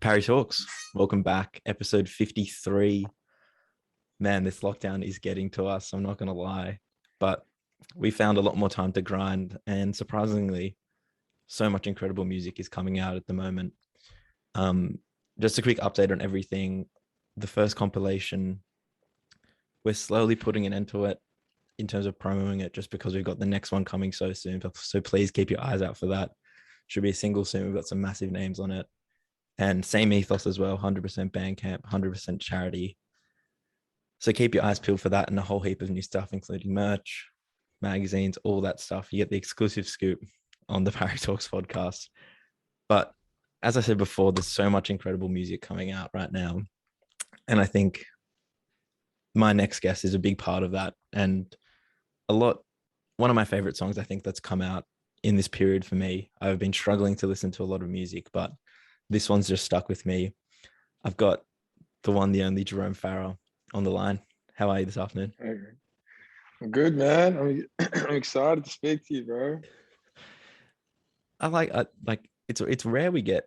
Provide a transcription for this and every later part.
Parry Talks. Welcome back. Episode 53. Man, this lockdown is getting to us. I'm not going to lie. But we found a lot more time to grind. And surprisingly, so much incredible music is coming out at the moment. Just a quick update on everything. The first compilation, we're slowly putting an end to it in terms of promoting it just because we've got the next one coming so soon. So please keep your eyes out for that. Should be a single soon. We've got some massive names on it. And same ethos as well, 100% Bandcamp, 100% charity. So keep your eyes peeled for that and a whole heap of new stuff, including merch, magazines, all that stuff. You get the exclusive scoop on the Parry Talks podcast. But as I said before, there's so much incredible music coming out right now. And I think my next guest is a big part of that. And one of my favorite songs, I think, that's come out in this period for me. I've been struggling to listen to a lot of music, but this one's just stuck with me. I've got the one, the only Jerome Farah on the line. How are you this afternoon? I'm good, man. I'm excited to speak to you, bro. I like it's rare we get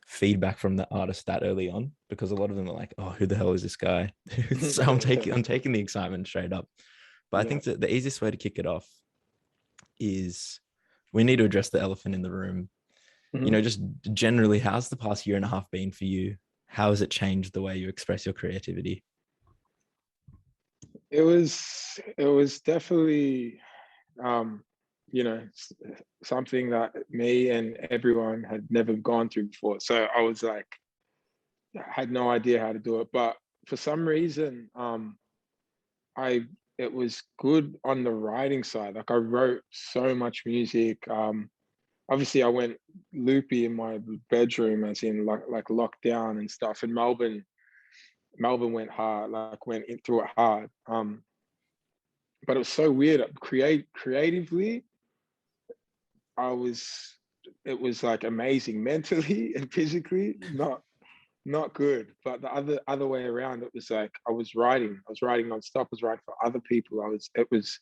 feedback from the artist that early on, because a lot of them are like, oh, who the hell is this guy? So I'm taking the excitement straight up. But I think that the easiest way to kick it off is we need to address the elephant in the room. You know, just generally, how's the past year and a half been for you? How has it changed the way you express your creativity? It was definitely something that me and everyone had never gone through before. So I was like, I had no idea how to do it. But for some reason, it was good on the writing side. Like I wrote so much music. Obviously I went loopy in my bedroom, as in like lockdown and stuff. And Melbourne went hard, went through it hard. But it was so weird. Creatively, it was like amazing mentally and physically, not good. But the other way around, it was like I was writing nonstop. I was writing for other people. It was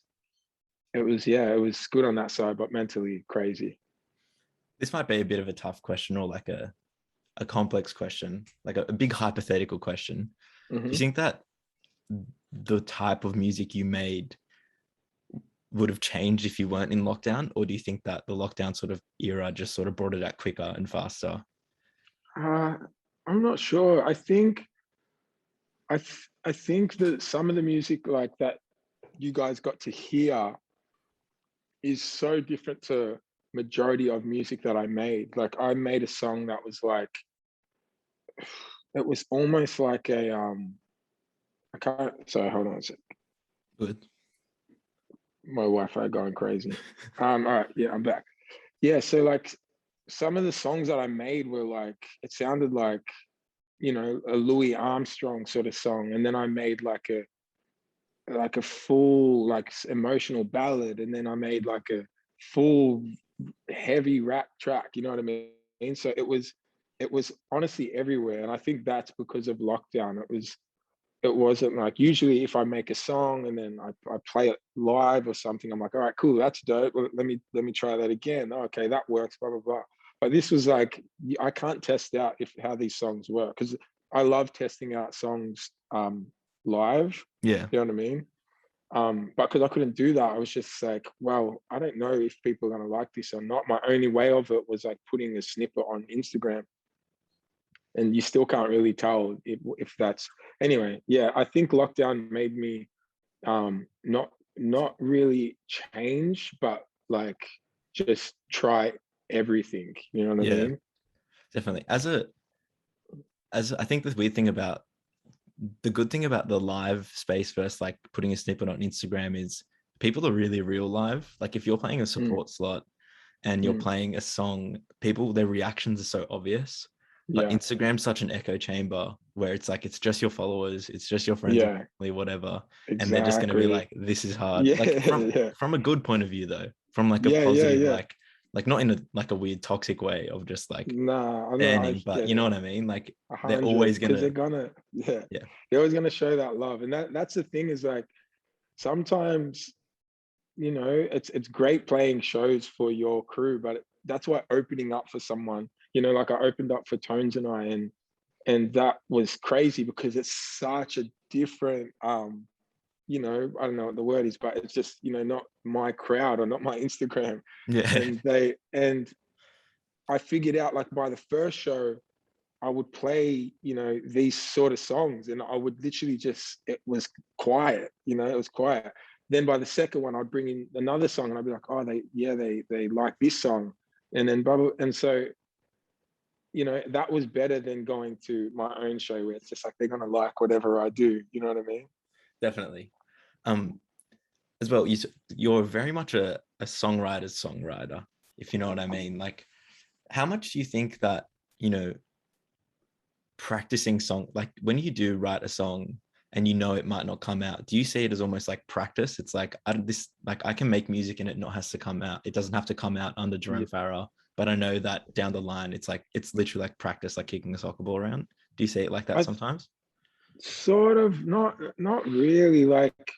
good on that side, but mentally crazy. This might be a bit of a tough question, or like a complex question, like a big hypothetical question. Do you think that the type of music you made would have changed if you weren't in lockdown? Or do you think that the lockdown sort of era just sort of brought it out quicker and faster? I'm not sure. I think that some of the music like that you guys got to hear is so different to majority of music that I made. Like I made a song that was like, it was almost like a sorry, hold on a sec. Good. My Wi-Fi going crazy. All right, yeah, I'm back. Yeah, so like some of the songs that I made were like, it sounded like, you know, a Louis Armstrong sort of song. And then I made like a full like emotional ballad, and then I made like a full heavy rap track, you know what I mean? So it was honestly everywhere. And I think that's because of lockdown. It wasn't like, usually if I make a song and then I play it live or something, I'm like, all right, cool, that's dope. Let me try that again. Oh, okay, that works, blah, blah, blah. But this was like, I can't test out how these songs work, because I love testing out songs live. Yeah. You know what I mean? But because I couldn't do that, I was just like, well, I don't know if people are going to like this or not. My only way of it was like putting a snippet on Instagram. And you still can't really tell if that's, anyway. Yeah, I think lockdown made me not really change, but like just try everything, you know what I mean? Definitely. As I think the weird thing about the good thing about the live space versus like putting a snippet on Instagram is people are really real live. Like if you're playing a support slot and you're playing a song, their reactions are so obvious. But Instagram's such an echo chamber where it's like, it's just your followers, it's just your friends, family, whatever. Exactly. And they're just going to be like, this is hard. From a good point of view though, from like a positive, like not in a weird toxic way of just like burning, but you know what I mean? Like 100, they're always going to, they're always going to show that love. And that's the thing, is like, sometimes, you know, it's great playing shows for your crew, but that's why opening up for someone, you know, like I opened up for Tones and that was crazy because it's such a different you know, I don't know what the word is, but it's just, you know, not my crowd or not my Instagram. Yeah. And I figured out like by the first show, I would play, you know, these sort of songs and I would literally just, it was quiet, you know, it was quiet. Then by the second one, I'd bring in another song and I'd be like, oh, they like this song. And then bubble. And so, you know, that was better than going to my own show where it's just like, they're going to like whatever I do. You know what I mean? Definitely. As well, you're very much a songwriter, if you know what I mean. Like, how much do you think that, you know, practicing song, like when you do write a song and you know it might not come out, do you see it as almost like practice? It's like I can make music and it not has to come out. It doesn't have to come out under Jerome Farah, but I know that down the line it's like it's literally like practice, like kicking a soccer ball around. Do you see it like that sometimes? Sort of, not really. Like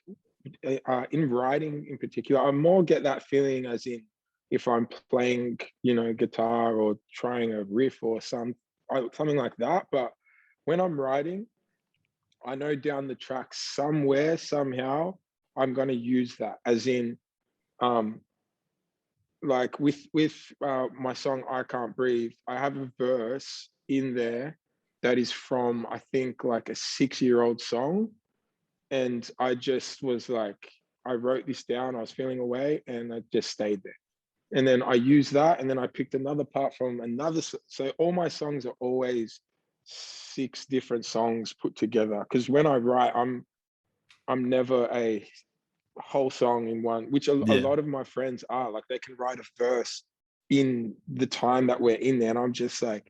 in writing in particular, I more get that feeling as in if I'm playing, you know, guitar or trying a riff or something like that. But when I'm writing, I know down the track somewhere, somehow, I'm gonna use that. As in, um, like with my song "I Can't Breathe," I have a verse in there that is from I think like a 6-year-old song, and I just was like, I wrote this down. I was feeling away, and I just stayed there. And then I used that, and then I picked another part from another. So all my songs are always 6 different songs put together. Because when I write, I'm never a whole song in one. Which a Yeah. lot of my friends are. Like they can write a verse in the time that we're in there, and I'm just like,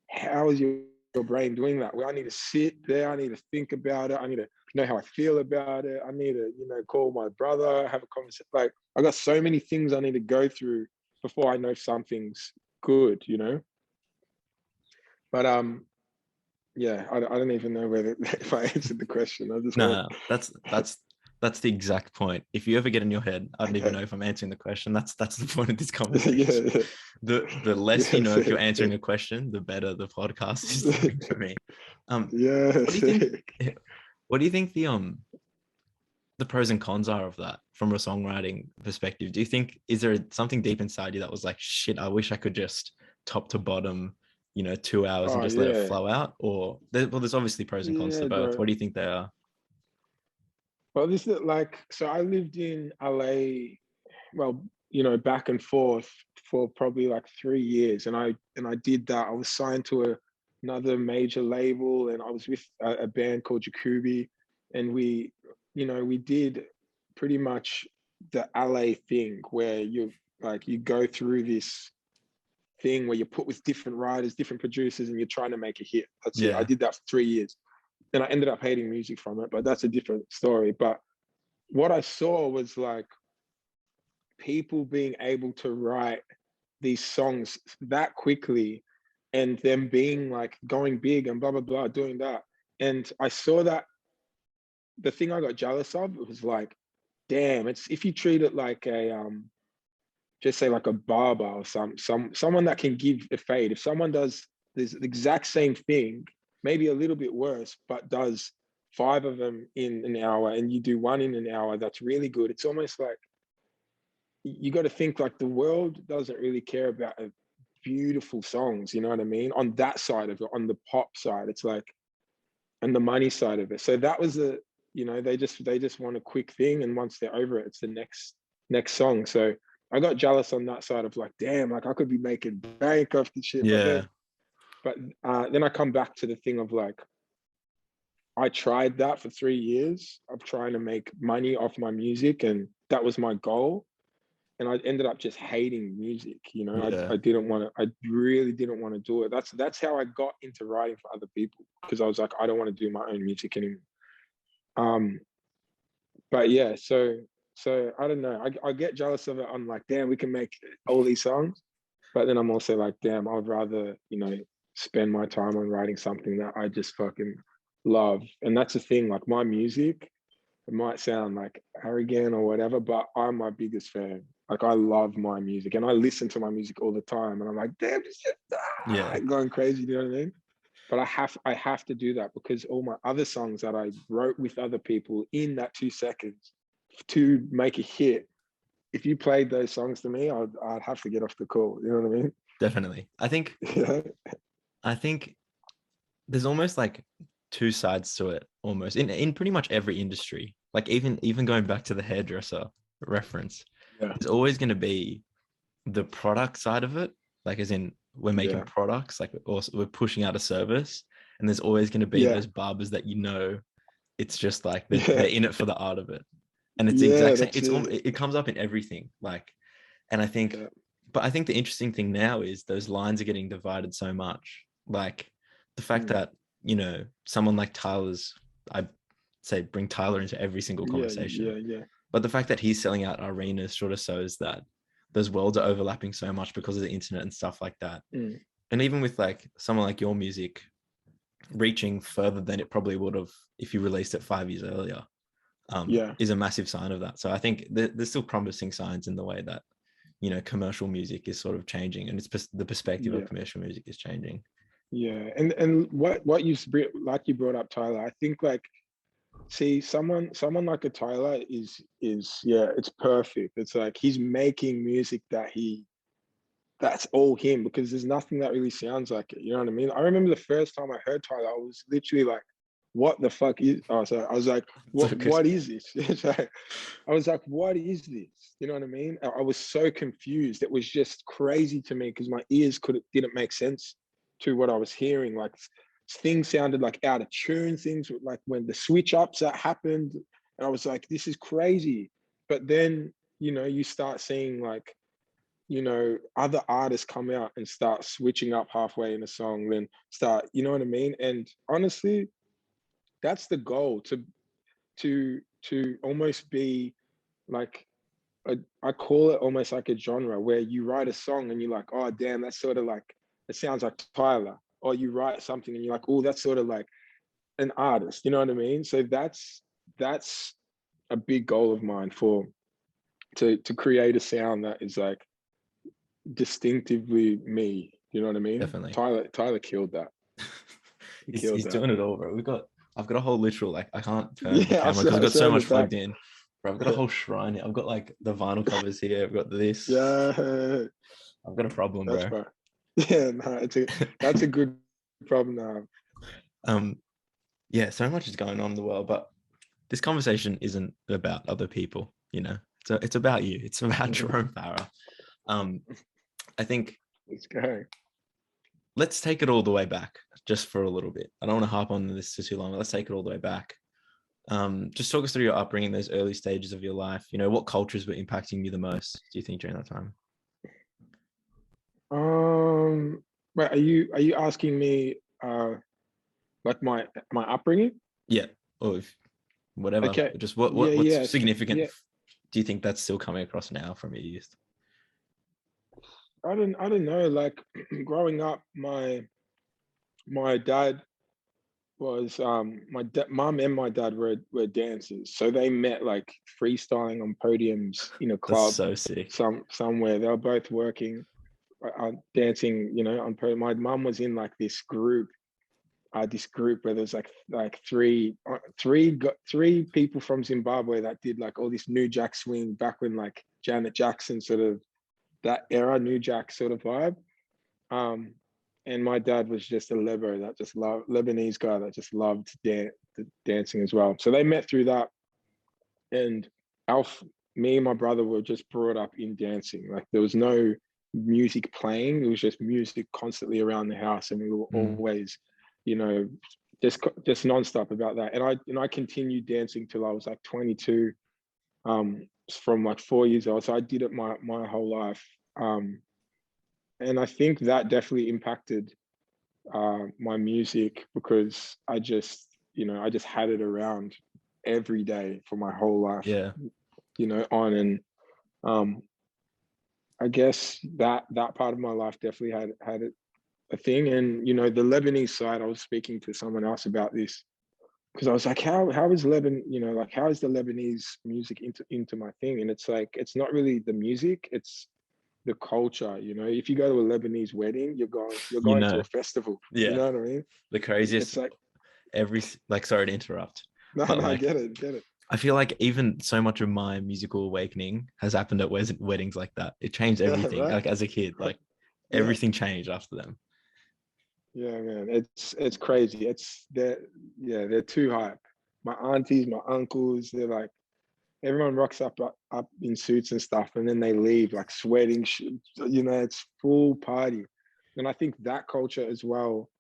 how is your brain doing that? Well, I need to sit there. I need to think about it. I need to know how I feel about it. I need to, you know, call my brother, have a conversation. Like I got so many things I need to go through before I know something's good, you know. But yeah, I don't even know whether if I answered the question. I just went, No, that's the exact point. If you ever get in your head, I don't even okay, know if I'm answering the question. That's the point of this yeah, conversation. yeah, The less you yeah, know if you're sick. answering a question, the better the podcast is doing for me. Yeah, What do you think? sick. What do you think the pros and cons are of that from a songwriting perspective? Do you think is there something deep inside you that was like, shit, I wish I could just top to bottom, you know, 2 hours and Oh just let it yeah, flow out? Or well, there's obviously pros and cons to yeah, both. bro. What do you think they are? Well, this is like, so I lived in LA, well, you know, back and forth for probably like 3 years. And I did that. I was signed to another major label and I was with a band called Jacoby. And we, you know, we did pretty much the LA thing where you go through this thing where you're put with different writers, different producers, and you're trying to make a hit. That's it. I Yeah. did that for 3 years. And I ended up hating music from it, but that's a different story. But what I saw was like people being able to write these songs that quickly and them being like going big and blah blah blah doing that. And I saw that the thing I got jealous of was like, damn, it's if you treat it like a just say like a barber or someone that can give a fade. If someone does this exact same thing, maybe a little bit worse, but does 5 of them in an hour and you do one in an hour, that's really good. It's almost like you got to think like the world doesn't really care about beautiful songs, you know what I mean? On that side of it, on the pop side, it's like, and the money side of it. So that was the, you know, they just want a quick thing, and once they're over it, it's the next song. So I got jealous on that side of like, damn, like I could be making bank off this shit. Yeah. But then I come back to the thing of like, I tried that for 3 years of trying to make money off my music, and that was my goal. And I ended up just hating music. You know, Yeah. I didn't want to. I really didn't want to do it. That's how I got into writing for other people, because I was like, I don't want to do my own music anymore. Um, but yeah, so I don't know. I get jealous of it. I'm like, damn, we can make all these songs, but then I'm also like, damn, I'd rather, you know, spend my time on writing something that I just fucking love. And that's the thing. Like my music, it might sound like arrogant or whatever, but I'm my biggest fan. Like I love my music and I listen to my music all the time, and I'm like, damn, it's just Yeah, going crazy. You know what I mean? But I have to do that because all my other songs that I wrote with other people in that 2 seconds to make a hit, if you played those songs to me, I'd have to get off the call. You know what I mean? definitely. Yeah. I think there's almost like two sides to it, almost in pretty much every industry. Like even going back to the hairdresser reference, Yeah. there's always going to be the product side of it, like as in we're making Yeah. products, like also we're pushing out a service, and there's always going to be Yeah. those barbers that it's just like they're Yeah. in it for the art of it, and it's the Yeah. exact same. That's it. It comes up in everything, like, and I think, Yeah. but I think the interesting thing now is those lines are getting divided so much, like the fact Mm. that someone like I say bring Tyler into every single Yeah. conversation, Yeah. Yeah. but the fact that he's selling out arenas sort of shows that those worlds are overlapping so much because of the internet and stuff like that. Mm. And even with like someone like your music reaching further than it probably would have if you released it 5 years earlier, Yeah. is a massive sign of that. So I think there's still promising signs in the way that commercial music is sort of changing, and the perspective of Yeah. commercial music is changing. Yeah. And what like you brought up, Tyler, I think like, see, someone like a Tyler is yeah, it's perfect. It's like he's making music that's all him, because there's nothing that really sounds like it. You know what I mean? I remember the first time I heard Tyler, I was literally like, what the fuck is, oh, sorry. I was like, what is this? I was like, what is this? You know what I mean? I was so confused. It was just crazy to me because my ears didn't make sense to what I was hearing. Like things sounded like out of tune, things like when the switch ups that happened. And I was like, this is crazy. But then, you start seeing like, other artists come out and start switching up halfway in a song, then start, you know what I mean? And honestly, that's the goal, to almost be like I call it almost like a genre where you write a song and you're like, oh damn, that's sort of like, it sounds like Tyler. Or you write something and you're like, oh, that's sort of like an artist, you know what I mean? So that's a big goal of mine to create a sound that is like distinctively me. You know what I mean? Definitely. Tyler killed that. He killed He's that. doing it all, bro. I've got a whole literal, like, I can't turn the Yeah, camera because I've got so in the much back. plugged in. Bro, I've got a whole shrine here. I've got like the vinyl covers here. I've got this. Yeah, I've got a problem, that's bro. fine. Yeah, no, that's a good problem to have. Yeah, so much is going on in the world, but this conversation isn't about other people, So it's about you. It's about Jerome Farah. I think Let's go. let's take it all the way back just for a little bit. I don't want to harp on this for too long, but let's take it all the way back. Just talk us through your upbringing, those early stages of your life. What cultures were impacting you the most, do you think, during that time? Wait, are you asking me like my upbringing? Yeah, or whatever. Okay. Just Yeah, what's yes. significant? Yeah. Do you think that's still coming across now from your youth? I don't know. Like growing up, my dad was mom and my dad were dancers, so they met like freestyling on podiums in a That's club so sick. somewhere. They were both working dancing, on podium. My mum was in like this group where there's like three people from Zimbabwe that did like all this New Jack swing back when like Janet Jackson, sort of that era, New Jack sort of vibe. And my dad was just a Lebo that just loved, Lebanese guy that just loved dancing as well. So they met through that, and me and my brother were just brought up in dancing. Like there was no music playing; it was just music constantly around the house, and we were always, just nonstop about that. And I continued dancing till I was like 22, from like 4 years old. So I did it my whole life. And I think that definitely impacted my music, because I just had it around every day for my whole life, Yeah. on. And I guess that part of my life definitely had a thing. And the Lebanese side, I was speaking to someone else about this because I was like, how is Lebanon, like how is the Lebanese music into my thing? And it's like, it's not really the music, it's the culture. If you go to a Lebanese wedding, you're You going to know, a festival. You yeah, know what I mean? the It's craziest. like, Like, sorry to interrupt, no, but no, I like, get it. I feel like even so much of my musical awakening has happened at weddings like that. It changed Yeah, everything. right. Like as a kid, like Yeah, everything changed after them. yeah, man. It's crazy. They're too hype. My aunties, my uncles, they're like, everyone rocks up in suits and stuff, and then they leave like sweating. It's full party, and I think that culture as well.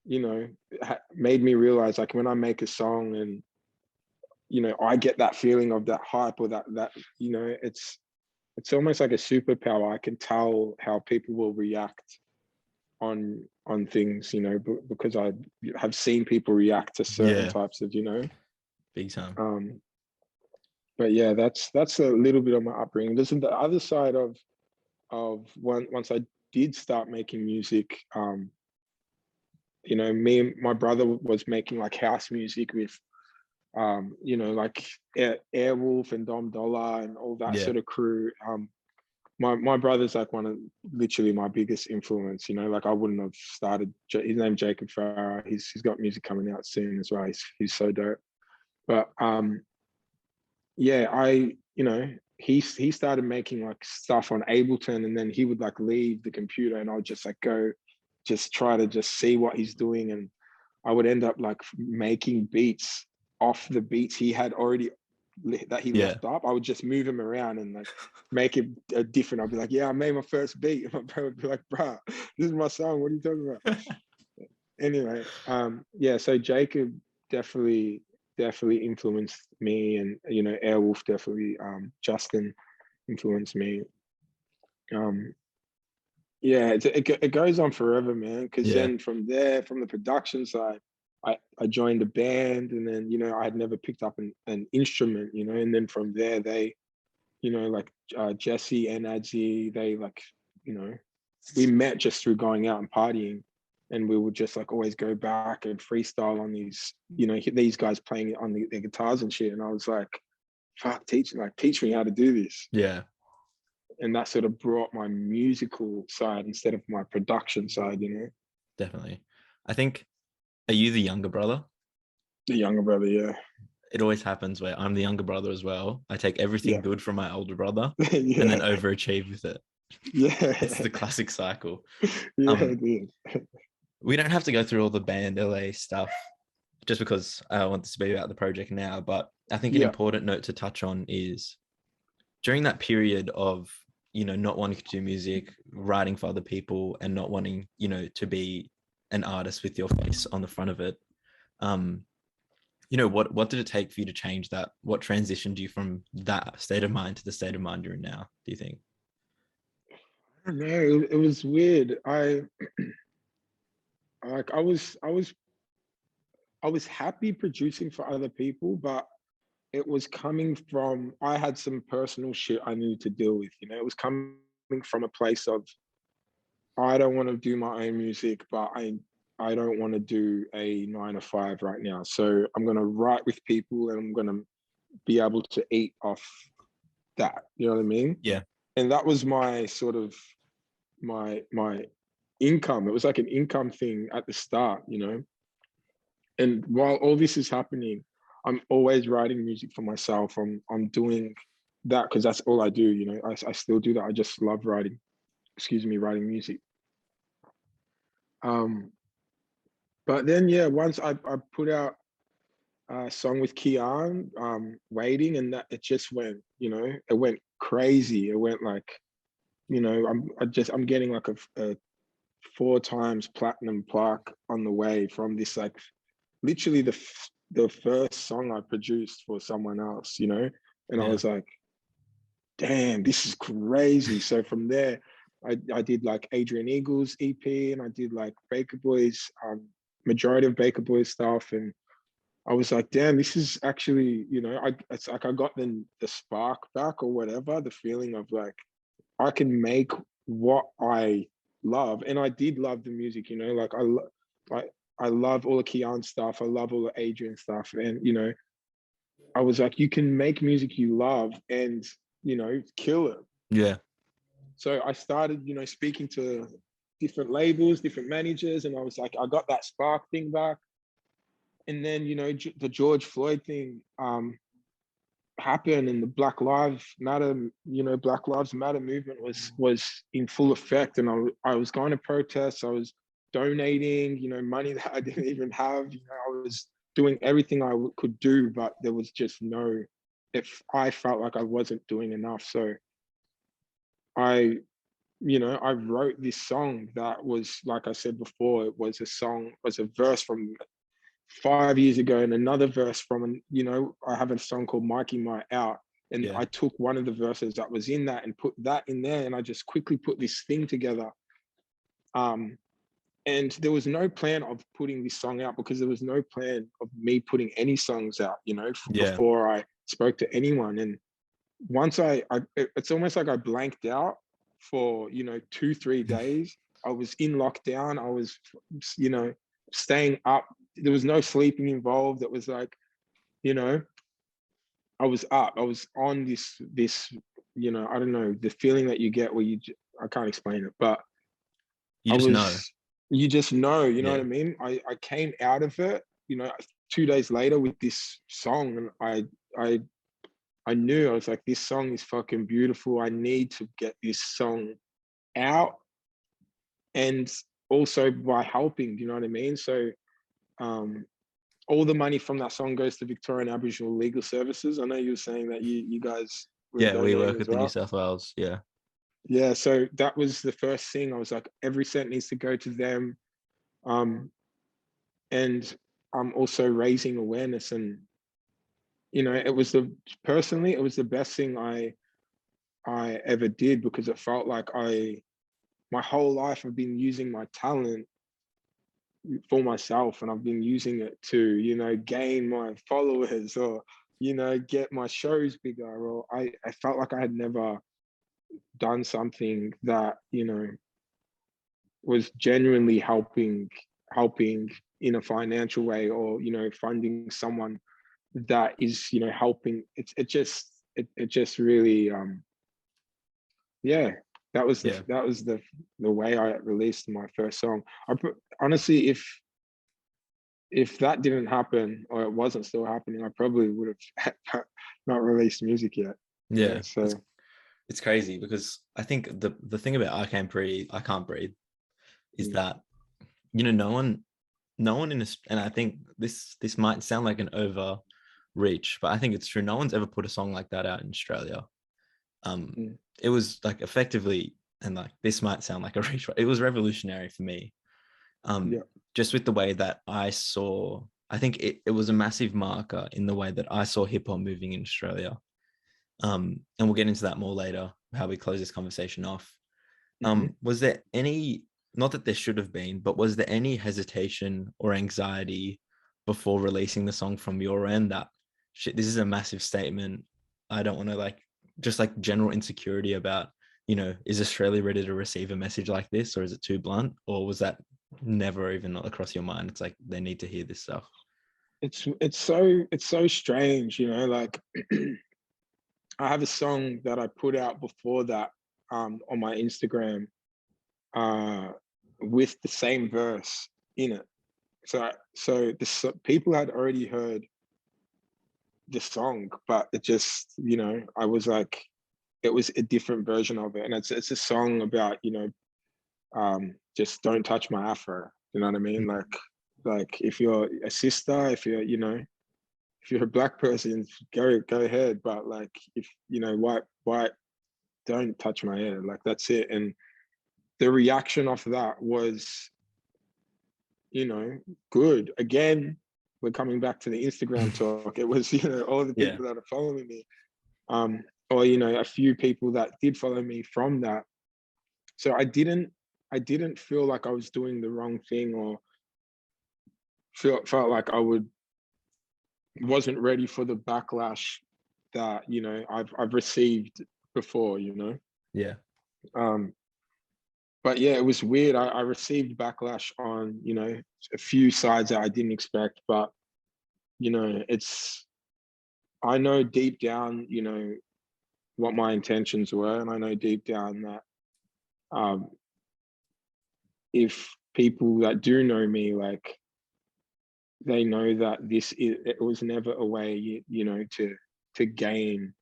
Made me realize, like, when I make a song and I get that feeling of that hype, or that it's almost like a superpower. I can tell how people will react on things, because I have seen people react to certain Yeah, types of. big time. Um, but yeah, that's a little bit of my upbringing. Listen, the other side of once I did start making music, me and my brother was making like house music with, like Airwolf and Dom Dollar and all that Yeah, sort of crew. My brother's like one of literally my biggest influence. Like I wouldn't have started. His name Jacob Farah. He's got music coming out soon as well. He's so dope. But yeah, he started making like stuff on Ableton, and then he would like leave the computer, and I would just like go, just try to just see what he's doing, and I would end up like making beats off the beats he had already that he yeah. left up. I would just move him around and like make it a different. I'd be like, yeah, I made my first beat. And my bro would be like, bro, this is my song. What are you talking about? Anyway, yeah. So Jacob definitely influenced me, and Airwolf definitely, Justin influenced me. Um, yeah, it goes on forever, man. Because Yeah, then from there, from the production side, I joined a band, and then I had never picked up an instrument, and then from there they, like Jesse and Adzi, they like, you know, we met just through going out and partying, and we would just like always go back and freestyle on these, these guys playing on their guitars and shit, and I was like, fuck, teach me how to do this. yeah, And that sort of brought my musical side instead of my production side. definitely. I think, are you the younger brother? The younger brother, yeah. It always happens where I'm the younger brother as well. I take everything Yeah. good from my older brother and then Yeah. overachieve with it. It's Yeah. the classic cycle. Yeah, Um, dude. we don't have to go through all the band LA stuff just because I want to speak about the project now, but I think an Yeah. important note to touch on is during that period of, not wanting to do music, writing for other people and not wanting, to be an artist with your face on the front of it. What did it take for you to change that? What transitioned you from that state of mind to the state of mind you're in now, do you think? I don't know. It was weird. I was happy producing for other people, but it was coming from, I had some personal shit I needed to deal with. It was coming from a place of, I don't want to do my own music, but I don't want to do a 9 to 5 right now. So I'm gonna write with people, and I'm gonna be able to eat off that. You know what I mean? Yeah. And that was my sort of my income. It was like an income thing at the start. And while all this is happening, I'm always writing music for myself. I'm doing that because that's all I do. I still do that. I just love writing. Excuse me, writing music. Um, but then yeah, once I put out a song with Kian, Waiting, and that it just went, it went crazy. It went like, I'm getting like a 4 times platinum plaque on the way from this, like literally the first song I produced for someone else. And I Yeah. was like, damn, this is crazy. So from there, I did like Adrian Eagles EP, and I did like Baker Boys, majority of Baker Boys stuff. And I was like, damn, this is actually, it's like I got the spark back or whatever, the feeling of like, I can make what I love. And I did love the music, like I love all the Keon stuff. I love all the Adrian stuff. And, you know, I was like, you can make music you love and, you know, kill it. Yeah. So I started, you know, speaking to different labels, different managers, and I was like, I got that spark thing back. And then, you know, the George Floyd thing happened, and the Black Lives Matter, you know, Black Lives Matter movement was in full effect. And I was going to protests. I was donating, you know, money that I didn't even have. You know, I was doing everything I could do, but there was just no. If I felt like I wasn't doing enough, so I, you know, I wrote this song that was, like I said before, it was a song, was a verse from 5 years ago and another verse from, you know, I have a song called Mikey My Out. And Yeah. I took one of the verses that was in that and put that in there. And I just quickly put this thing together. And there was no plan of putting this song out because there was no plan of me putting any songs out, you know, Yeah. before I spoke to anyone. And once it's almost like I blanked out for, you know, 2-3 days. I was in lockdown. I was, you know, staying up. There was no sleeping involved. It was like, you know, I was up. I was on this, you know, I don't know, the feeling that you get where I can't explain it, but You I just know. was, you just know, you know Yeah. what I mean? I came out of it, you know, 2 days later with this song, and I knew, I was like, this song is fucking beautiful. I need to get this song out. And also by helping, you know what I mean? So all the money from that song goes to Victorian Aboriginal Legal Services. I know you were saying that you guys were Yeah, we donating work as with the New well. South Wales. Yeah. Yeah, so that was the first thing. I was like, every cent needs to go to them. And I'm also raising awareness, and you know, it was personally, it was the best thing I ever did, because it felt like my whole life I've been using my talent for myself, and I've been using it to, you know, gain my followers, or, you know, get my shows bigger, or I felt like I had never done something that, you know, was genuinely helping in a financial way, or, you know, funding someone that is, you know, helping. It just really yeah, that was Yeah. the way I released my first song. Honestly, if that didn't happen, or it wasn't still happening, I probably would have not released music yet. You know, Yeah. so It's crazy because I think the thing about I Can't Breathe is mm, that, you know, no one in this, and I think this might sound like an overreach, but I think it's true. No one's ever put a song like that out in Australia. mm, It was like effectively, and like this might sound like a reach, but it was revolutionary for me. yeah, Just with the way that I think it was a massive marker in the way that I saw hip hop moving in Australia. And we'll get into that more later, how we close this conversation off. mm-hmm. Was there any, not that there should have been, but was there any hesitation or anxiety before releasing the song from your end that, shit, this is a massive statement. I don't want to, like, just like general insecurity about, you know, is Australia ready to receive a message like this, or is it too blunt? Or was that never even across your mind? It's like, they need to hear this stuff. It's so strange, you know, like I have a song that I put out before that on my Instagram uh, with the same verse in it. So people had already heard the song, but it just, you know, I was like, it was a different version of it, and it's a song about, you know, just don't touch my afro. You know what I mean? Like if you're a sister, if you're, you know, if you're a black person, go ahead. But like, if, you know, white, don't touch my hair. Like that's it. And the reaction off that was, you know, good. Again, we're coming back to the Instagram talk. It was, you know, all the Yeah. people that are following me, or, you know, a few people that did follow me from that. So I didn't feel like I was doing the wrong thing, or felt like wasn't ready for the backlash that, you know, I've received before, you know. Yeah. Um, but yeah, it was weird. I received backlash on, you know, a few sides that I didn't expect, but you know, I know deep down, you know, what my intentions were, and I know deep down that um, if people that do know me, like, they know that it was never a way, you know, to gain,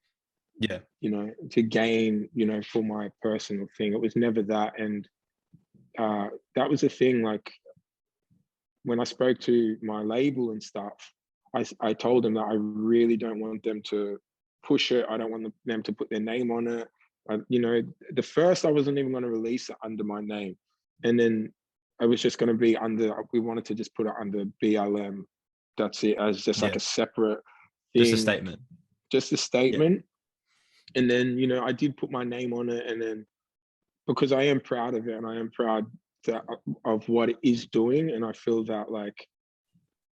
Yeah. you know, for my personal thing. It was never that, and that was the thing. Like when I spoke to my label and stuff, I told them that I really don't want them to push it. I don't want them to put their name on it. You know, the first I wasn't even going to release it under my name, and then I was just going to be under. We wanted to just put it under BLM. That's it, as just like Yeah. a separate Just a thing, statement. just a Yeah. statement. And then, you know, I did put my name on it, and then because I am proud of it, and I am proud of what it is doing, and I feel that, like,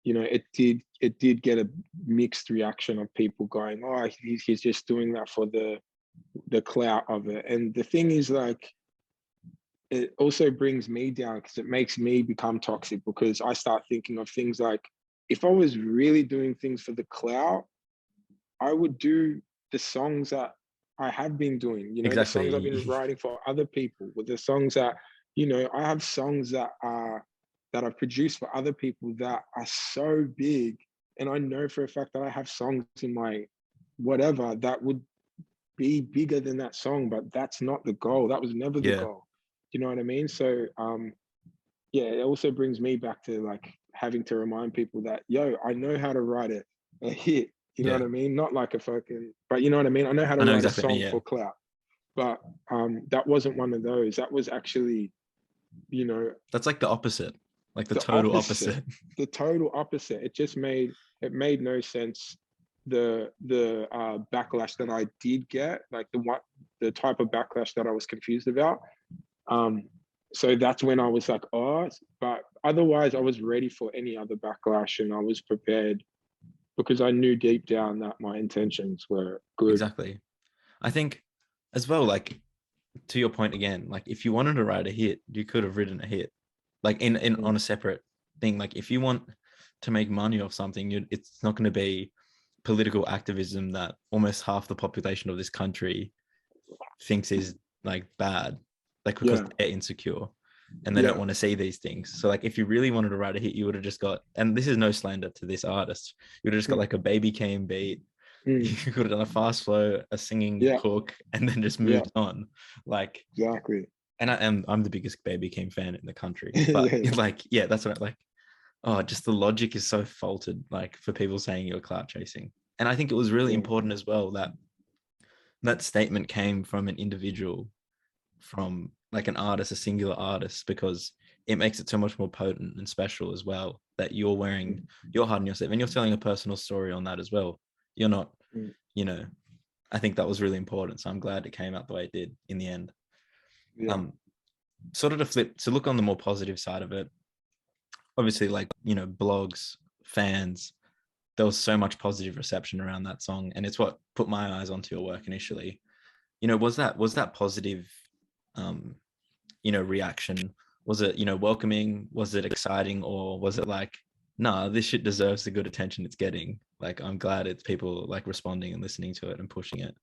you know, it did get a mixed reaction of people going, oh, he's just doing that for the clout of it. And the thing is, like, it also brings me down because it makes me become toxic, because I start thinking of things like, if I was really doing things for the clout, I would do the songs that I have been doing, you know, the songs I've been Exactly. writing for other people, with the songs that, you know, I have songs that I've produced for other people that are so big. And I know for a fact that I have songs in my whatever that would be bigger than that song, but that's not the goal. That was never the Yeah. goal. Do you know what I mean? So yeah, it also brings me back to, like, having to remind people that, yo, I know how to write a hit. You know Yeah. what I mean? Not like a fucking, but you know what I mean? I know how to I know write a exactly. song Yeah. for clout. But that wasn't one of those. That was actually, you know, That's like the opposite, like the the total opposite, opposite. the total opposite. It made no sense. The backlash that I did get, like the type of backlash that I was confused about. Um, so that's when I was like, oh, but otherwise I was ready for any other backlash, and I was prepared because I knew deep down that my intentions were good. Exactly. I think as well, like to your point again, like if you wanted to write a hit, you could have written a hit, like in Mm. on a separate thing. Like if you want to make money off something, it's not going to be political activism that almost half the population of this country thinks is like bad, like because Yeah, they're insecure and they don't yeah, want to see these things. So like if you really wanted to write a hit, you would have just got, and this is no slander to this artist, you would have just got mm, like a baby came beat. You mm, could have done a fast flow, a singing yeah, hook, and then just yeah, moved on. Like, exactly. and I'm the biggest Baby Keem fan in the country. But Yeah, like, yeah, that's what I like. Oh, just the logic is so faulted, like for people saying you're clout chasing. And I think it was really yeah, important as well that that statement came from an individual, from like an artist, a singular artist, because it makes it so much more potent and special as well that you're wearing your heart on your sleeve and you're telling a personal story on that as well. You're not, mm, you know, I think that was really important. So I'm glad it came out the way it did in the end. yeah. Um, Sort of to flip, to look on the more positive side of it, obviously, like, you know, blogs, fans, there was so much positive reception around that song. And it's what put my eyes onto your work initially. You know, was that positive, um, you know, reaction? Was it, you know, welcoming? Was it exciting? Or was it like, nah, this shit deserves the good attention it's getting? Like, I'm glad it's people like responding and listening to it and pushing it.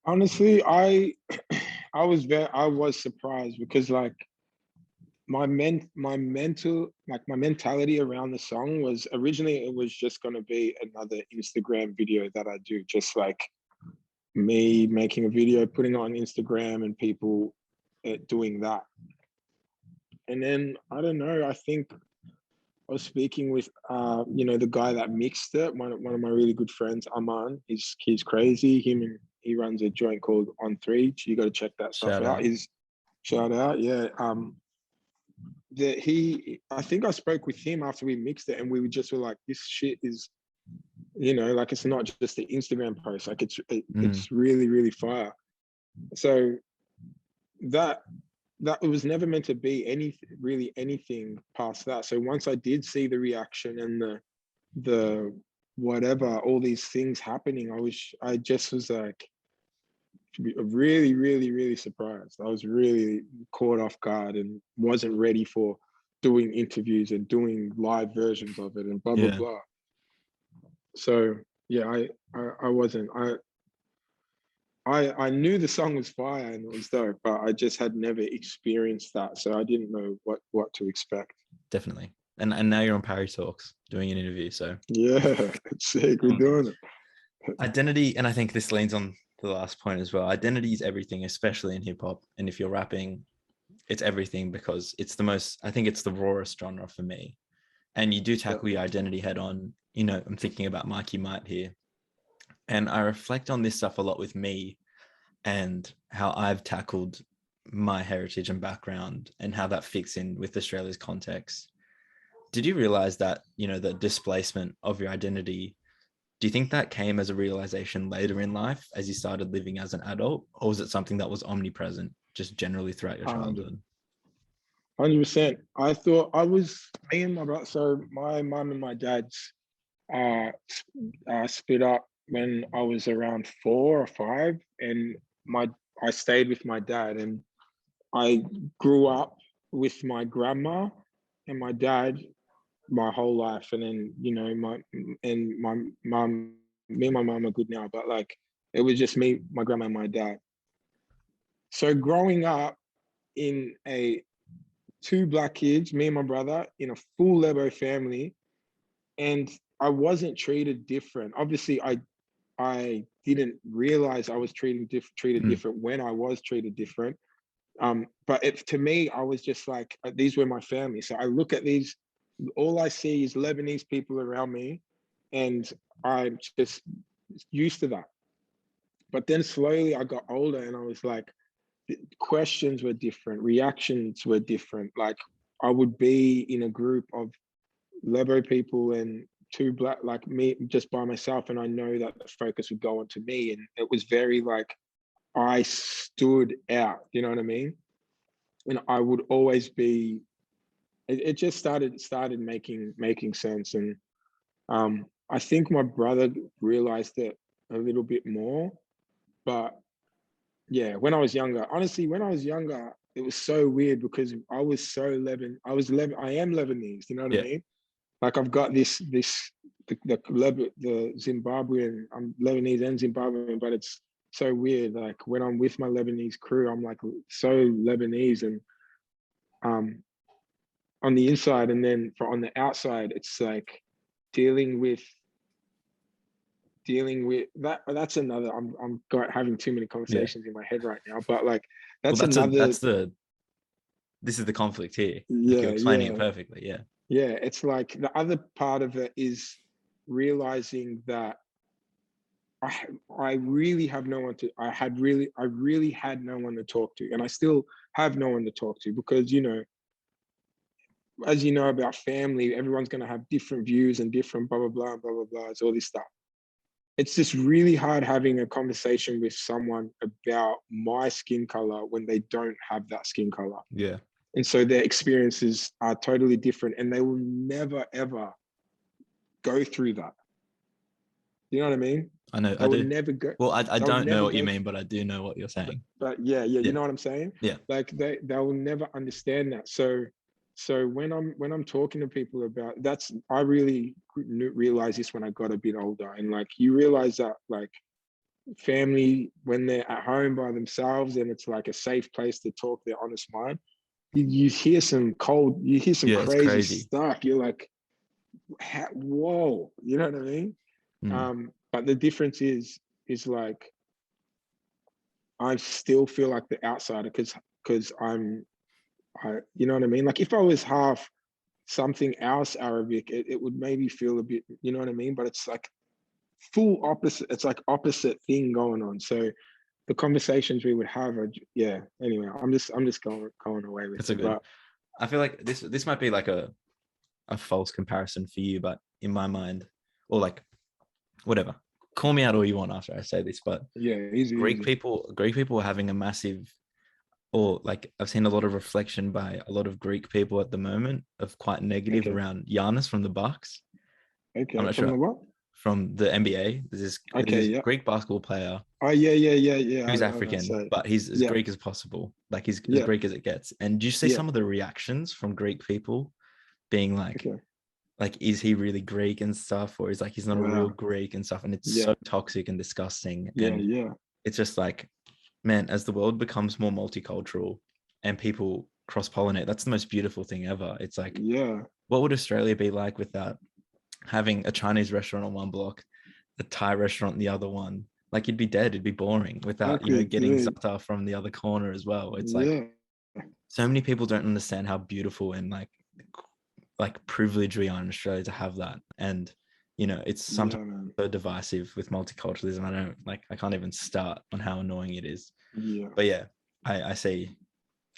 Honestly, I was surprised because, like, my mentality around the song was, originally it was just going to be another Instagram video that I do, just like me making a video, putting it on Instagram, and people doing that. And then I don't know, I think I was speaking with you know, the guy that mixed it, one of my really good friends, Aman. He's crazy. He runs a joint called On Three. You got to check that stuff Shout out. out. He's shout out, yeah. That I think I spoke with him after we mixed it, and we just were like, this shit is, you know, like, it's not just the Instagram post, like Mm, it's really, really fire. So that it was never meant to be anything past that. So once I did see the reaction and the whatever, all these things happening, I just was like, really, really, really surprised. I was really caught off guard and wasn't ready for doing interviews and doing live versions of it and blah blah Yeah, blah. So yeah, I wasn't. I knew the song was fire and it was dope, but I just had never experienced that, so I didn't know what to expect. definitely. And now you're on Parry Talks doing an interview. So Yeah, it's sick. We're doing it. identity, and I think this leans on to the last point as well. Identity is everything, especially in hip hop. And if you're rapping, it's everything because it's the most, I think it's the rawest genre for me. And you do Yeah. tackle your identity head on. You know, I'm thinking about Mikey Might here. And I reflect on this stuff a lot with me and how I've tackled my heritage and background and how that fits in with Australia's context. Did you realize that, you know, the displacement of your identity, do you think that came as a realization later in life as you started living as an adult, or was it something that was omnipresent just generally throughout your 100. childhood? 100%. I thought I was me and my brother. So my mum and my dad's uh, split up when I was around 4 or 5, and my I stayed with my dad, and I grew up with my grandma and my dad my whole life, and then my mum, me and my mum are good now, but like it was just me, my grandma, and my dad. So growing up in a two black kids, me and my brother, in a full Lebo family, and I wasn't treated different. Obviously, I didn't realize I was treated Mm. different when I was treated different. But to me, I was just like, these were my family. So I look at these, all I see is Lebanese people around me, and I'm just used to that. But then slowly I got older and I was like, questions were different, reactions were different. Like I would be in a group of Lebo people and two black, like me, just by myself, and I know that the focus would go onto me, and it was very like I stood out. You know what I mean? And I would always be. It just started making sense, and I think my brother realized it a little bit more, but yeah, when I was younger, honestly, when I was younger, it was so weird because I was so Leban. I am Lebanese. You know what I Yeah. mean? Like I've got the Zimbabwean. I'm Lebanese and Zimbabwean, but it's so weird. Like when I'm with my Lebanese crew, I'm like so Lebanese, and um, on the inside, and then on the outside, it's like dealing with that. That's another. Having too many Yeah. conversations in my head right now, but like Well, that's another. this is the conflict here. Like you're Yeah, explaining it yeah, perfectly. Yeah. yeah. It's like the other part of it is realizing that I really have no one to. I really had no one to talk to, and I still have no one to talk to because as you know about family, everyone's going to have different views and different blah blah blah blah blah blah. It's all this stuff. It's just really hard having a conversation with someone about my skin color when they don't have that skin color. Yeah. And so their experiences are totally different, and they will never ever go through that. You know what I mean? I know. They I will do. never go. Well, I They'll don't know never what you go. mean, but I do know what you're saying. But yeah, you Yeah. know what I'm saying? Yeah. Like they will never understand that. So when I'm talking to people about that's I really realize this when I got a bit older, and like you realize that like family when they're at home by themselves and it's like a safe place to talk their honest mind, you hear you hear some Yeah. It's crazy crazy. stuff. You're like, whoa, you know what I mean? Mm. But the difference is like I still feel like the outsider because you know what I mean? Like if I was half something else Arabic, it would maybe feel a bit, you know what I mean? But it's like full opposite. It's like opposite thing going on. So the conversations we would have are, yeah. Anyway, I'm just going away with That's a it. good. But I feel like this might be like a false comparison for you, but in my mind, or like whatever, call me out all you want after I say this, but yeah, easy. Greek people are having a massive, or like I've seen a lot of reflection by a lot of Greek people at the moment of quite negative Okay, around Giannis from the Bucks. I'm okay. not From sure. the what? from the NBA. There's Okay, this yeah. Greek basketball player Oh, yeah. who's I African, say, but he's as yeah, Greek as possible. Like he's as yeah, Greek as it gets. And do you see yeah. some of the reactions from Greek people being Okay, like, is he really Greek and stuff, or is like he's not a real wow, Greek and stuff? And it's yeah, so toxic and disgusting. yeah, And yeah, it's just like, man, as the world becomes more multicultural and people cross pollinate, that's the most beautiful thing ever. It's like, yeah. what would Australia be like without having a Chinese restaurant on one block, a Thai restaurant on the other one? Like you'd be dead, it'd be boring without, Exactly, getting dude. za'atar from the other corner as well. It's like Yeah, so many people don't understand how beautiful and like privileged we are in Australia to have that. And it's yeah, sometimes man. so divisive with multiculturalism. I can't even start on how annoying it is. Yeah, But yeah, I see.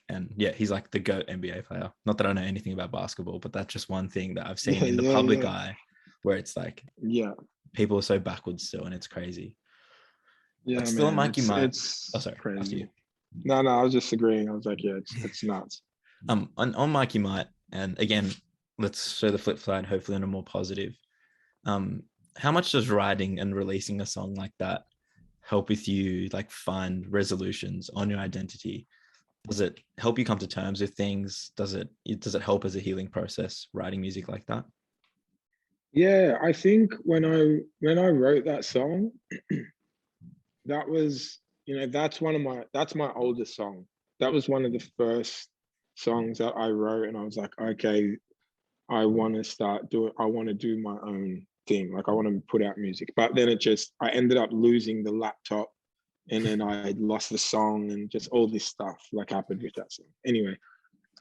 And yeah, he's like the GOAT NBA player. Not that I know anything about basketball, but that's just one thing that I've seen yeah, in the yeah, public yeah, eye where it's like yeah, people are so backwards still, and it's crazy. But yeah, still, man. Mikey might. Oh, It's sorry, after you. crazy. No, I was just agreeing. I was like, yeah, it's nuts. On Mikey might, and again, let's show the flip side, hopefully on a more positive. Um, how much does writing and releasing a song like that help with you, like find resolutions on your identity? Does it help you come to terms with things? Does it help as a healing process, writing music like that? Yeah, I think when I wrote that song, that was, that's my oldest song. That was one of the first songs that I wrote, and I was like, okay, I want to I want to do my own thing. Like I want to put out music. But then I ended up losing the laptop, and then I lost the song, and just all this stuff like happened with that song. Anyway,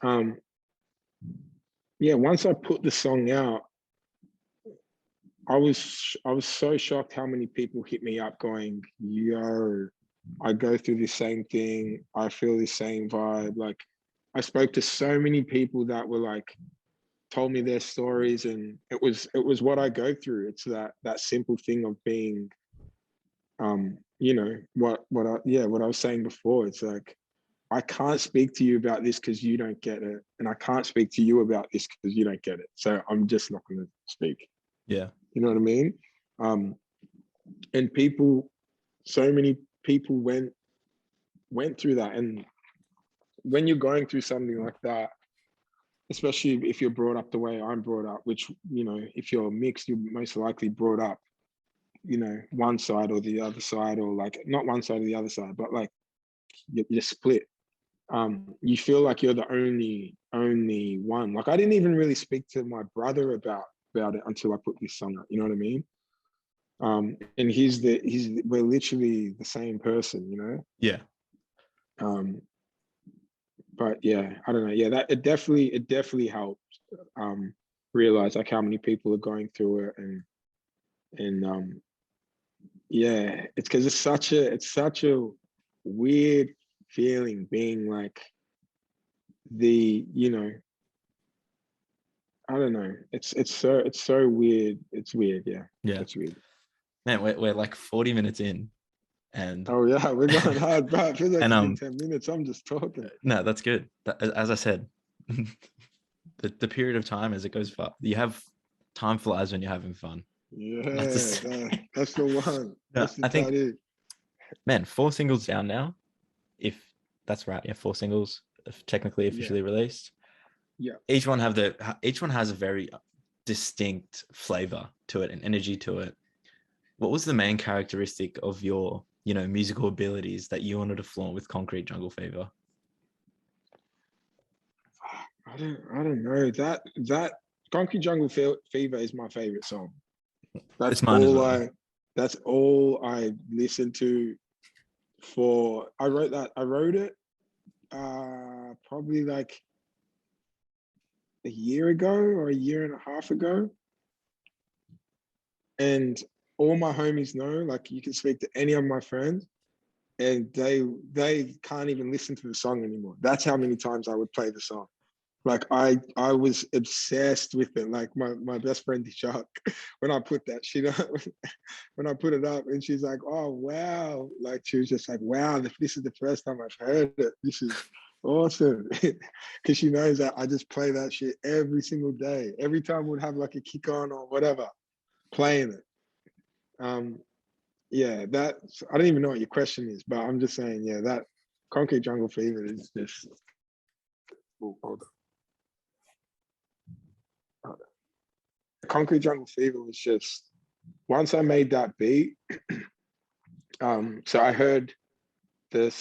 um, yeah, once I put the song out, I was so shocked how many people hit me up going, yo, I go through the same thing. I feel the same vibe. Like I spoke to so many people that were like, told me their stories, and it was what I go through. It's that simple thing of being what I was saying before. It's like I can't speak to you about this because you don't get it, and I can't speak to you about this because you don't get it. So I'm just not going to speak. Yeah. You know what I mean? Um, and so many people went through that, and when you're going through something like that, especially if you're brought up the way I'm brought up, which, if you're mixed, you're most likely brought up, one side or the other side, or like not one side or the other side, but like you're split. You feel like you're the only one. Like I didn't even really speak to my brother about it until I put this song out. You know what I mean? And we're literally the same person. Yeah. But yeah, I don't know. Yeah, that it definitely helped realize like how many people are going through it, and yeah, it's because it's such a weird feeling being like the. I don't know. It's so weird. It's weird. Yeah, Yeah. it's weird. Man, we're like 40 minutes in, and Oh yeah, we're going hard, bro. It feels like and it's been 10 minutes. I'm just talking. no, that's good. As I said, the period of time as it goes far, you have time flies when you're having fun. Yeah, That's just that's the one. no, That's the I think, tight. man, 4 singles down now. If that's right, yeah, 4 singles technically Yeah, officially released. yeah. Each one has a very distinct flavor to it and energy to it. What was the main characteristic of your, musical abilities that you wanted to flaunt with Concrete Jungle Fever? I don't know. That Concrete Jungle Fever is my favorite song. That's It's mine as all well. I listen to. I wrote it probably like a year ago or a year and a half ago, and all my homies know. Like you can speak to any of my friends, and they can't even listen to the song anymore. That's how many times I would play the song. Like I was obsessed with it. Like my best friend Chuck, when I put that shit up, when I put it up, and she's like, "Oh wow!" Like she was just like, "Wow, this is the first time I've heard it. This is awesome," because she knows that I just play that shit every single day. Every time we'd have like a kick on or whatever, playing it. Yeah, that's, I don't even know what your question is, but I'm just saying, yeah, that Concrete Jungle Fever is just, oh, hold on. Concrete Jungle Fever was just, once I made that beat, so I heard the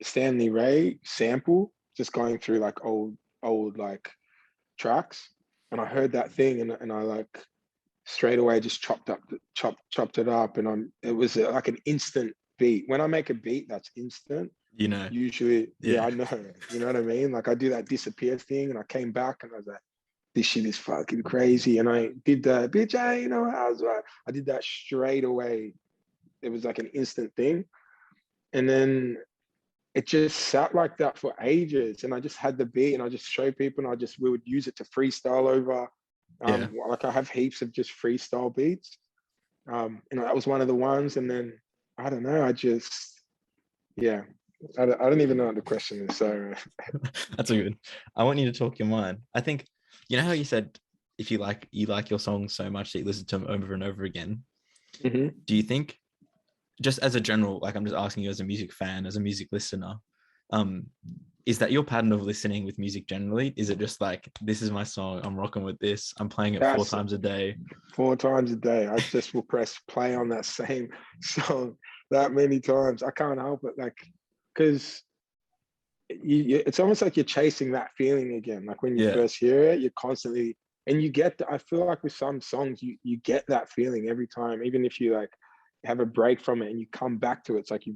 Stanley Ray sample just going through like old like tracks, and I heard that thing, and I like straight away just chopped it up, and it was like an instant beat. When I make a beat that's instant, You know, usually, yeah, yeah, I know, you know what I mean? Like I do that disappear thing, and I came back and I was like, this shit is fucking crazy. And I did the bitch, you know, I did that straight away. It was like an instant thing. And then it just sat like that for ages. And I just had the beat, and I just show people, and we would use it to freestyle over. yeah. Like I have heaps of just freestyle beats. You know, that was one of the ones. And then I don't know, yeah, I don't even know what the question is. So That's a good. I want you to talk your mind. I think, you know how you said if you like your songs so much that you listen to them over and over again. Mhm. Do you think, just as a general, like I'm just asking you as a music fan, as a music listener, um, is that your pattern of listening with music generally? Is it just like, this is my song, I'm rocking with this, I'm playing it 4 That's times a day? 4 times a day. I just will press play on that same song that many times. I can't help it, like, because it's almost like you're chasing that feeling again. Like when you Yeah, first hear it, you're constantly, and you get. I feel like with some songs, you get that feeling every time, even if you like have a break from it and you come back to it. It's like you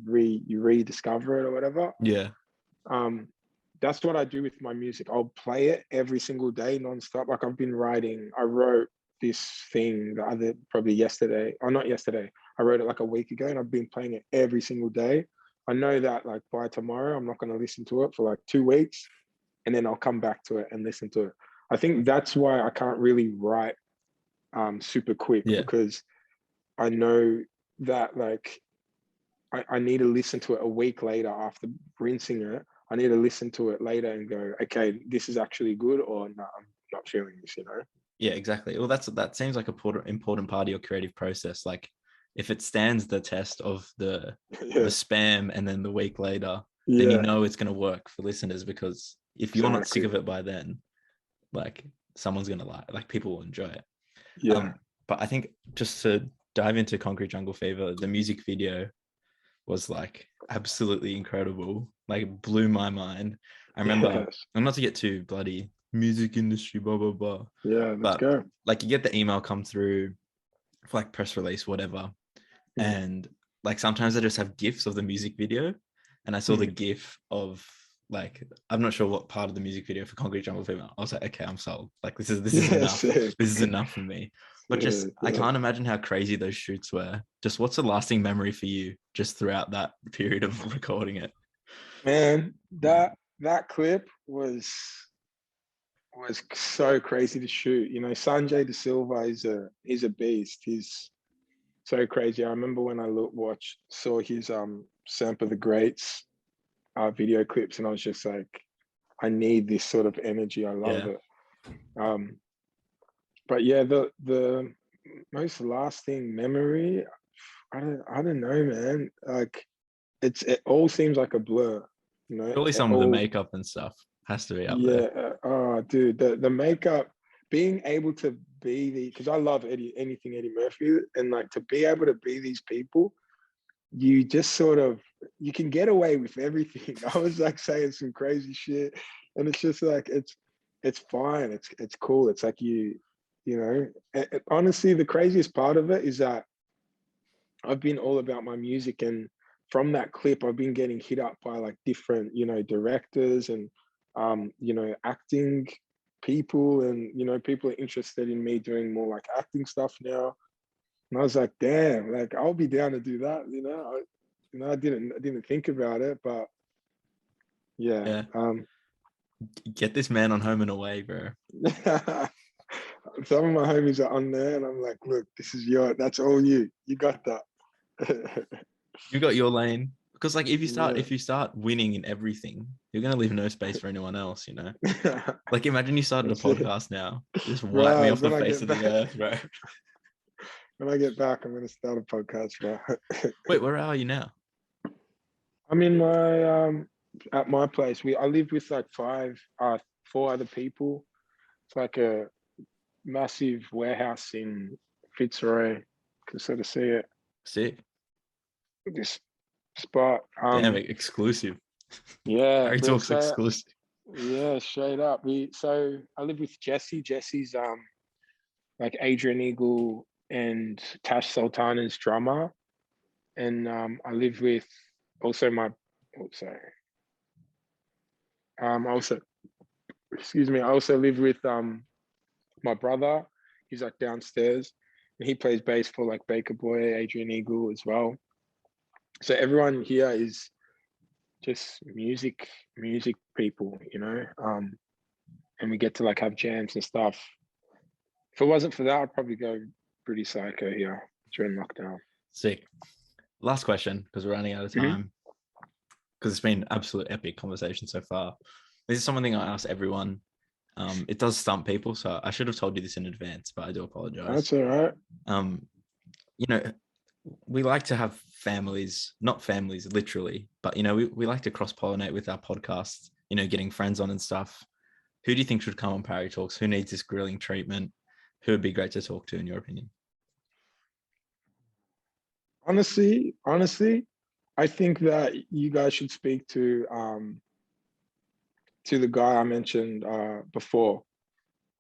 rediscover it or whatever. yeah, Um, that's what I do with my music. I'll play it every single day nonstop. Like I wrote this thing probably yesterday, or not yesterday. I wrote it like a week ago, and I've been playing it every single day. I know that like by tomorrow, I'm not going to listen to it for like 2 weeks, and then I'll come back to it and listen to it. I think that's why I can't really write super quick, yeah. because I know that like I need to listen to it a week later after rinsing it. I need to listen to it later and go, okay, this is actually good, or no, I'm not feeling this, you know? Yeah, exactly. Well, that seems like a important part of your creative process. Like, if it stands the test of the Yeah, spam, and then the week later, then you yeah, know it's going to work for listeners, because if you're not sick exactly. of it by then, like, someone's going to like people will enjoy it. Yeah, But I think, just to dive into Concrete Jungle Fever, the music video was like absolutely incredible. Like, it blew my mind. I remember, yes, I'm not to get too bloody music industry, blah blah blah, yeah, let's but go. like, you get the email come through for like press release, whatever, Mm, and like sometimes I just have gifs of the music video, and I saw the mm. gif of, like, I'm not sure what part of the music video for Concrete Jungle Fever. I was like, okay, I'm sold. Like, this is Yeah, enough. sick, This is enough for me. But just, sick, I yeah. can't imagine how crazy those shoots were. Just, what's the lasting memory for you just throughout that period of recording it? Man, that clip was so crazy to shoot. You know, Sanjay De Silva is a beast. He's so crazy. I remember when I saw his Sample the Greats video clips, and I was just like, I need this sort of energy. I love Yeah. it. Um, but yeah, the most lasting memory, I don't know, man. Like it all seems like a blur, you know. Surely It some of the all, makeup and stuff has to be up there. yeah. Oh, dude, the makeup, being able to be because I love anything Eddie Murphy, and like to be able to be these people, you just sort of, you can get away with everything. I was like saying some crazy shit, and it's just like it's fine. It's cool. It's like you know. Honestly, the craziest part of it is that I've been all about my music, and from that clip, I've been getting hit up by like different, you know, directors and you know, acting people, and you know, people are interested in me doing more like acting stuff now. And I was like, damn, like I'll be down to do that, you know. I didn't think about it, but yeah. Yeah. Get this man on Home and Away, bro. Some of my homies are on there, and I'm like, look, this is that's all you. You got that. You got your lane. Because like, Yeah. if you start winning in everything, you're gonna leave no space for anyone else, you know? Like, imagine you started a That's it. podcast now. Just wipe me Right. off the When I face get of the back. earth, bro. When I get back, I'm gonna start a podcast, bro. Wait, where are you now? I'm in my at my place. I live with like four other people. It's like a massive warehouse in Fitzroy. Can sort of see it. Sick. This spot. Damn, exclusive. Yeah, Parry but Talks so exclusive. yeah, straight up. So I live with Jesse. Jesse's like Adrian Eagle and Tash Sultana's drummer. And I live with also also excuse me, I also live with my brother. He's like downstairs and he plays bass for like Baker Boy, Adrian Eagle as well. So everyone here is just music people, you know. And we get to like have jams and stuff. If it wasn't for that, I'd probably go pretty psycho here during lockdown. Sick. Last question, because we're running out of time. Because it's been absolute epic conversation so far. This is something I ask everyone. It does stump people, so I should have told you this in advance, but I do apologize. That's all right. You know, we like to have families, not families literally, but, you know, we like to cross-pollinate with our podcasts, you know, getting friends on and stuff. Who do you think should come on Parry Talks? Who needs this grilling treatment? Who would be great to talk to, in your opinion? Honestly, I think that you guys should speak to the guy I mentioned before,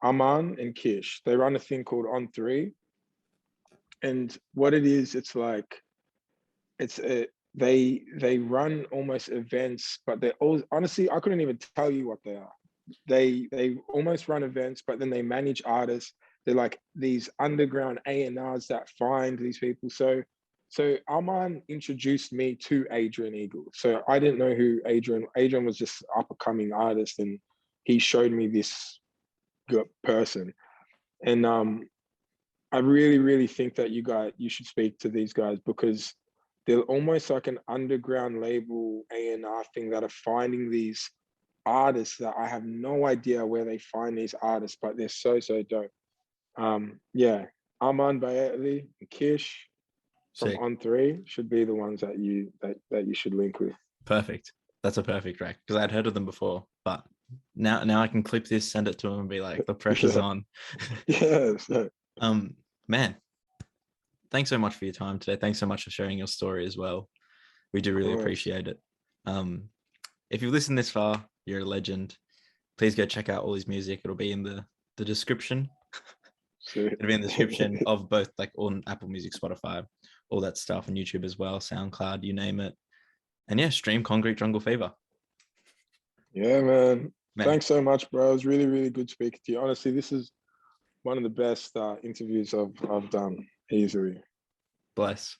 Aman and Kish. They run a thing called On Three, and what it is, it's like they run almost events, but they're all honestly I couldn't even tell you what they are. They almost run events, but then they manage artists. They're like these underground A&Rs that find these people. So Arman introduced me to Adrian Eagle. So I didn't know who Adrian was, just up and coming artist, and he showed me this good person. And I really, really think that you should speak to these guys, because they're almost like an underground label A&R thing that are finding these artists that I have no idea where they find these artists, but they're so dope. Yeah, Arman Bayetli and Kish from Sick. On Three should be the ones that you should link with. Perfect. That's a perfect track, because I'd heard of them before, but now I can clip this, send it to them, and be like, the pressure's on. Yes. Man, thanks so much for your time today. Thanks so much for sharing your story as well. We do really appreciate it. If you've listened this far, you're a legend. Please go check out all his music. It'll be in the description. It'll be in the description of both, like, on Apple Music, Spotify, all that stuff, on YouTube as well, SoundCloud, you name it. And yeah, stream Concrete Jungle Fever. Yeah, man. Thanks so much, bro. It was really, really good speaking to you. Honestly, this is one of the best interviews I've done, easily. Bless.